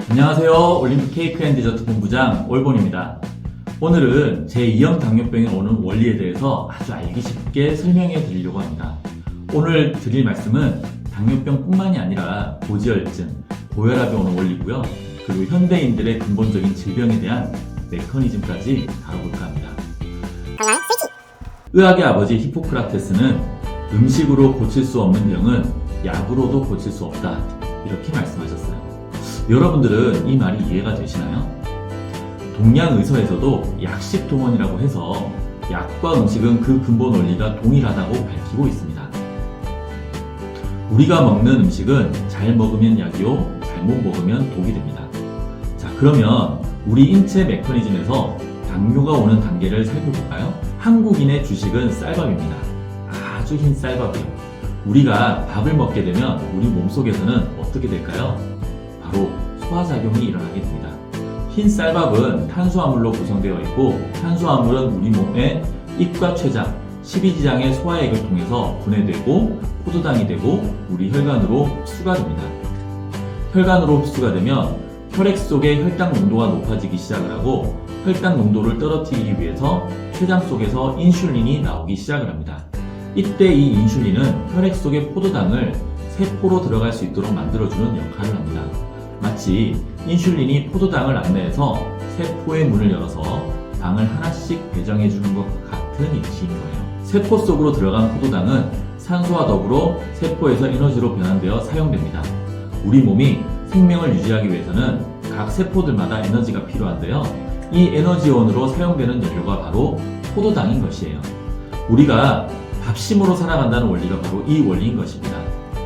안녕하세요. 올림픽 케이크 앤 디저트 본부장 올본입니다. 오늘은 제2형 당뇨병이 오는 원리에 대해서 아주 알기 쉽게 설명해 드리려고 합니다. 오늘 드릴 말씀은 당뇨병뿐만이 아니라 고지혈증, 고혈압이 오는 원리고요. 그리고 현대인들의 근본적인 질병에 대한 메커니즘까지 다뤄볼까 합니다. 의학의 아버지 히포크라테스는 음식으로 고칠 수 없는 병은 약으로도 고칠 수 없다, 이렇게 말씀하셨어요. 여러분들은 이 말이 이해가 되시나요? 동양의서에서도 약식동원이라고 해서 약과 음식은 그 근본 원리가 동일하다고 밝히고 있습니다. 우리가 먹는 음식은 잘 먹으면 약이요, 잘못 먹으면 독이 됩니다. 자, 그러면 우리 인체 메커니즘에서 당뇨가 오는 단계를 살펴볼까요? 한국인의 주식은 쌀밥입니다. 아주 흰 쌀밥이요. 우리가 밥을 먹게 되면 우리 몸속에서는 어떻게 될까요? 바로 소화작용이 일어나게 됩니다. 흰 쌀밥은 탄수화물로 구성되어 있고, 탄수화물은 우리 몸의 입과 췌장, 십이지장의 소화액을 통해서 분해되고 포도당이 되고 우리 혈관으로 흡수가 됩니다. 혈관으로 흡수가 되면 혈액 속의 혈당 농도가 높아지기 시작을 하고, 혈당 농도를 떨어뜨리기 위해서 췌장 속에서 인슐린이 나오기 시작을 합니다. 이때 이 인슐린은 혈액 속의 포도당을 세포로 들어갈 수 있도록 만들어주는 역할을 합니다. 마치 인슐린이 포도당을 안내해서 세포의 문을 열어서 당을 하나씩 배정해주는 것과 같은 이치인 거예요. 세포 속으로 들어간 포도당은 산소와 더불어 세포에서 에너지로 변환되어 사용됩니다. 우리 몸이 생명을 유지하기 위해서는 각 세포들마다 에너지가 필요한데요. 이 에너지원으로 사용되는 연료가 바로 포도당인 것이에요. 우리가 밥심으로 살아간다는 원리가 바로 이 원리인 것입니다.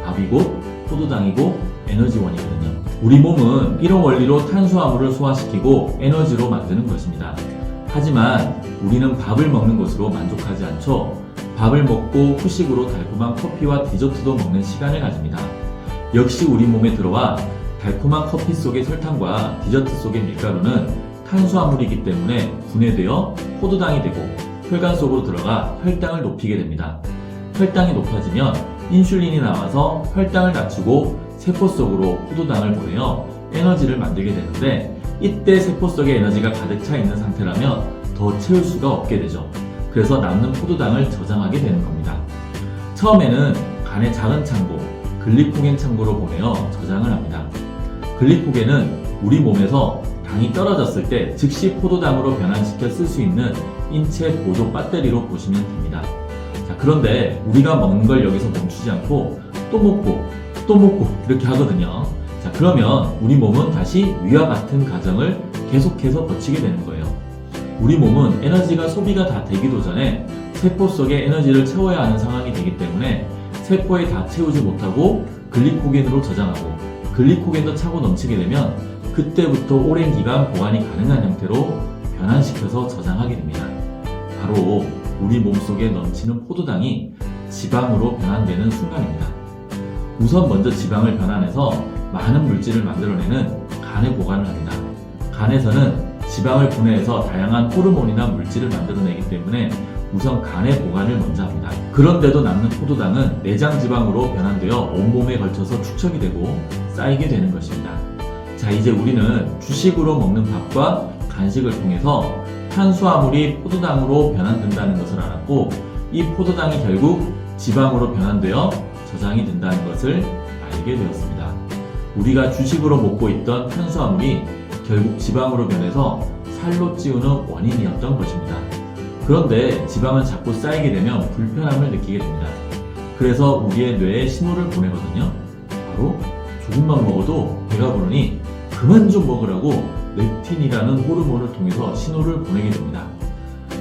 밥이고 포도당이고 에너지원이거든요. 우리 몸은 이런 원리로 탄수화물을 소화시키고 에너지로 만드는 것입니다. 하지만 우리는 밥을 먹는 것으로 만족하지 않죠. 밥을 먹고 후식으로 달콤한 커피와 디저트도 먹는 시간을 가집니다. 역시 우리 몸에 들어와 달콤한 커피 속의 설탕과 디저트 속의 밀가루는 탄수화물이기 때문에 분해되어 포도당이 되고 혈관 속으로 들어가 혈당을 높이게 됩니다. 혈당이 높아지면 인슐린이 나와서 혈당을 낮추고 세포 속으로 포도당을 보내어 에너지를 만들게 되는데, 이때 세포 속에 에너지가 가득 차 있는 상태라면 더 채울 수가 없게 되죠. 그래서 남는 포도당을 저장하게 되는 겁니다. 처음에는 간의 작은 창고, 글리코겐 창고로 보내어 저장을 합니다. 글리코겐은 우리 몸에서 당이 떨어졌을 때 즉시 포도당으로 변환시켜 쓸 수 있는 인체 보조 배터리로 보시면 됩니다. 자, 그런데 우리가 먹는 걸 여기서 멈추지 않고 또 먹고 이렇게 하거든요. 자, 그러면 우리 몸은 다시 위와 같은 과정을 계속해서 거치게 되는 거예요. 우리 몸은 에너지가 소비가 다 되기도 전에 세포 속에 에너지를 채워야 하는 상황이 되기 때문에 세포에 다 채우지 못하고 글리코겐으로 저장하고, 글리코겐도 차고 넘치게 되면 그때부터 오랜 기간 보관이 가능한 형태로 변환시켜서 저장하게 됩니다. 바로 우리 몸속에 넘치는 포도당이 지방으로 변환되는 순간입니다. 우선 먼저 지방을 변환해서 많은 물질을 만들어내는 간에 보관을 합니다. 간에서는 지방을 분해해서 다양한 호르몬이나 물질을 만들어내기 때문에 우선 간에 보관을 먼저 합니다. 그런데도 남는 포도당은 내장 지방으로 변환되어 온몸에 걸쳐서 축적이 되고 쌓이게 되는 것입니다. 자, 이제 우리는 주식으로 먹는 밥과 간식을 통해서 탄수화물이 포도당으로 변환된다는 것을 알았고, 이 포도당이 결국 지방으로 변환되어 저장이 된다는 것을 알게 되었습니다. 우리가 주식으로 먹고 있던 탄수화물이 결국 지방으로 변해서 살로 찌우는 원인이었던 것입니다. 그런데 지방은 자꾸 쌓이게 되면 불편함을 느끼게 됩니다. 그래서 우리의 뇌에 신호를 보내거든요. 바로 조금만 먹어도 배가 부르니 그만 좀 먹으라고 렙틴이라는 호르몬을 통해서 신호를 보내게 됩니다.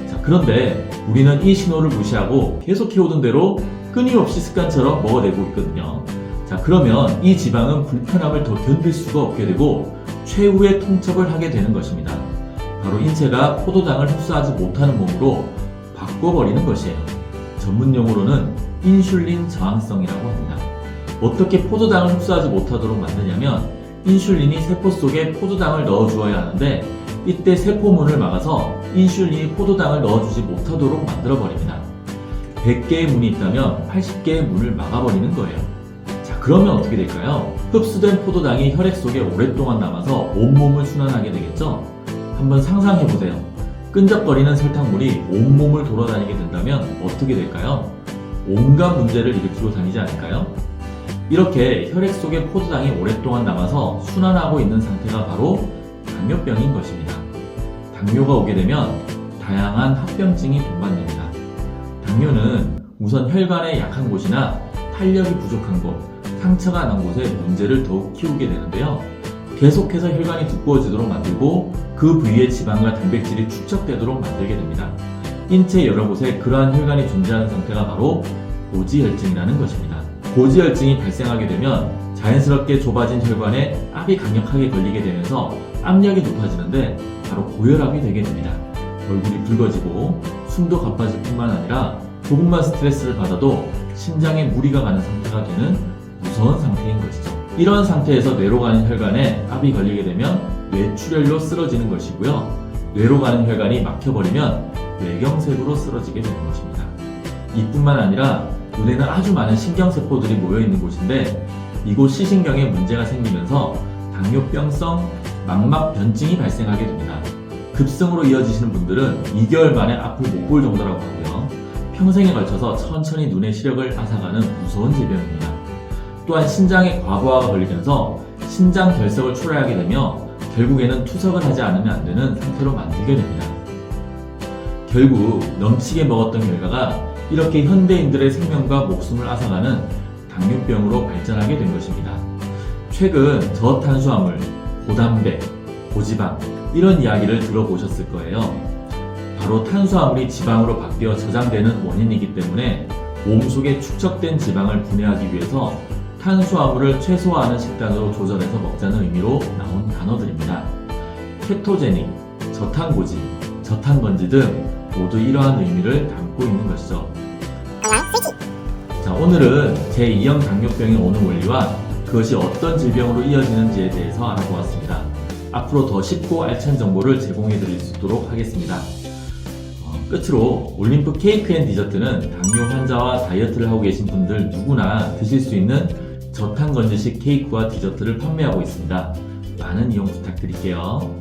자, 그런데 우리는 이 신호를 무시하고 계속 해오던 대로 끊임없이 습관처럼 먹어내고 있거든요. 자, 그러면 이 지방은 불편함을 더 견딜 수가 없게 되고 최후의 통첩을 하게 되는 것입니다. 바로 인체가 포도당을 흡수하지 못하는 몸으로 바꿔버리는 것이에요. 전문 용어로는 인슐린 저항성이라고 합니다. 어떻게 포도당을 흡수하지 못하도록 만드냐면, 인슐린이 세포 속에 포도당을 넣어주어야 하는데 이때 세포문을 막아서 인슐린이 포도당을 넣어주지 못하도록 만들어버립니다. 100개의 문이 있다면 80개의 문을 막아버리는 거예요. 자, 그러면 어떻게 될까요? 흡수된 포도당이 혈액 속에 오랫동안 남아서 온몸을 순환하게 되겠죠? 한번 상상해보세요. 끈적거리는 설탕물이 온몸을 돌아다니게 된다면 어떻게 될까요? 온갖 문제를 일으키고 다니지 않을까요? 이렇게 혈액 속에 포도당이 오랫동안 남아서 순환하고 있는 상태가 바로 당뇨병인 것입니다. 당뇨가 오게 되면 다양한 합병증이 동반됩니다. 당뇨는 우선 혈관의 약한 곳이나 탄력이 부족한 곳, 상처가 난 곳에 문제를 더욱 키우게 되는데요. 계속해서 혈관이 두꺼워지도록 만들고 그 부위의 지방과 단백질이 축적되도록 만들게 됩니다. 인체 여러 곳에 그러한 혈관이 존재하는 상태가 바로 고지혈증이라는 것입니다. 고지혈증이 발생하게 되면 자연스럽게 좁아진 혈관에 압이 강력하게 걸리게 되면서 압력이 높아지는데 바로 고혈압이 되게 됩니다. 얼굴이 붉어지고 숨도 가빠질 뿐만 아니라 조금만 스트레스를 받아도 심장에 무리가 가는 상태가 되는 무서운 상태인 것이죠. 이런 상태에서 뇌로 가는 혈관에 압이 걸리게 되면 뇌출혈로 쓰러지는 것이고요. 뇌로 가는 혈관이 막혀버리면 뇌경색으로 쓰러지게 되는 것입니다. 이뿐만 아니라 눈에는 아주 많은 신경세포들이 모여있는 곳인데 이곳 시신경에 문제가 생기면서 당뇨병성 망막변증이 발생하게 됩니다. 급성으로 이어지시는 분들은 2개월 만에 앞을 못 볼 정도라고 하고요. 평생에 걸쳐서 천천히 눈의 시력을 앗아가는 무서운 질병입니다. 또한 신장에 과부하가 걸리면서 신장 결석을 초래하게 되며 결국에는 투석을 하지 않으면 안 되는 상태로 만들게 됩니다. 결국 넘치게 먹었던 결과가 이렇게 현대인들의 생명과 목숨을 앗아가는 당뇨병으로 발전하게 된 것입니다. 최근 저탄수화물, 고단백, 고지방 이런 이야기를 들어보셨을 거예요. 바로 탄수화물이 지방으로 바뀌어 저장되는 원인이기 때문에 몸속에 축적된 지방을 분해하기 위해서 탄수화물을 최소화하는 식단으로 조절해서 먹자는 의미로 나온 단어들입니다. 케토제닉, 저탄고지, 저탄건지 등 모두 이러한 의미를 담고 있는 것이죠. 자, 오늘은 제2형 당뇨병이 오는 원리와 그것이 어떤 질병으로 이어지는지에 대해서 알아보았습니다. 앞으로 더 쉽고 알찬 정보를 제공해 드릴 수 있도록 하겠습니다. 끝으로 올림프 케이크 앤 디저트는 당뇨 환자와 다이어트를 하고 계신 분들 누구나 드실 수 있는 저탄건지식 케이크와 디저트를 판매하고 있습니다. 많은 이용 부탁드릴게요.